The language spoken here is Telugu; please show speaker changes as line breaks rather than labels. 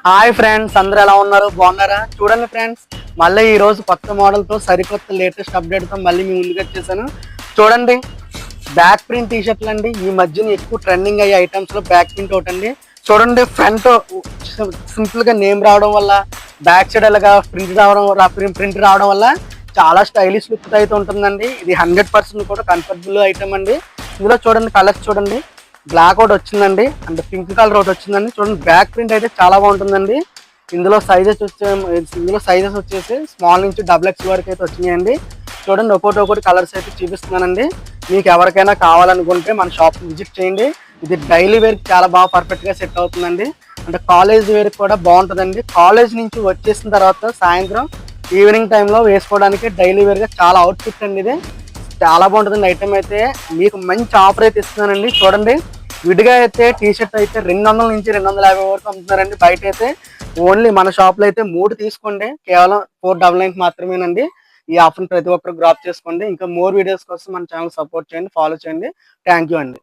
హాయ్ ఫ్రెండ్స్, అందరూ ఎలా ఉన్నారు? బాగున్నారా? చూడండి ఫ్రెండ్స్, మళ్ళీ ఈ రోజు కొత్త మోడల్ తో సరికొత్త లేటెస్ట్ అప్డేట్ తో మళ్ళీ మీ ముందుకు వచ్చేసాను. చూడండి, బ్యాక్ ప్రింట్ టీ షర్ట్లు అండి. ఈ మధ్యన ఎక్కువ ట్రెండింగ్ అయ్యే ఐటమ్స్ లో బ్యాక్ ప్రింట్ ఒకటి అండి. చూడండి, ఫ్రంట్ సింపుల్ గా నేమ్ రావడం వల్ల, బ్యాక్ సైడ్ అలాగా ప్రింట్ రావడం వల్ల చాలా స్టైలిష్ లుక్ అయితే ఉంటుందండి. ఇది 100% కూడా కంఫర్టబుల్ ఐటమ్ అండి. ఇందులో చూడండి, కలర్స్ చూడండి, బ్లాక్ ఒకటి వచ్చిందండి, అండ్ పింక్ కలర్ ఒకటి వచ్చిందండి. చూడండి, బ్యాక్ ప్రింట్ అయితే చాలా బాగుంటుందండి. ఇందులో సైజెస్ వచ్చేసి స్మాల్ నుంచి XXL వరకు అయితే వచ్చినాయండి. చూడండి, ఒక్కొక్కటి కలర్స్ అయితే చూపిస్తున్నానండి. మీకు ఎవరికైనా కావాలనుకుంటే మన షాప్ విజిట్ చేయండి. ఇది డైలీ వేర్ చాలా బాగా పర్ఫెక్ట్ గా సెట్ అవుతుందండి. అంటే కాలేజ్ వేర్ కూడా బాగుంటుందండి. కాలేజ్ నుంచి వచ్చేసిన తర్వాత సాయంత్రం ఈవినింగ్ టైంలో వేసుకోవడానికి డైలీ వేర్ గా చాలా అవుట్ ఫిట్ అండి. ఇది చాలా బాగుంటుందండి. ఐటమ్ అయితే మీకు మంచి ఆఫర్ అయితే ఇస్తున్నానండి. చూడండి, విడిగా అయితే టీ షర్ట్ అయితే 200 నుంచి 250 వరకు అమ్ముతున్నారండి. బయట అయితే ఓన్లీ మన షాప్ లో అయితే 3 తీసుకోండి, కేవలం 499 మాత్రమేనండి. ఈ ఆఫర్ ప్రతి ఒక్కరు గ్రాప్ చేసుకోండి. ఇంకా మోర్ వీడియోస్ కోసం మన ఛానల్ సపోర్ట్ చేయండి, ఫాలో చేయండి. థ్యాంక్ యూ అండి.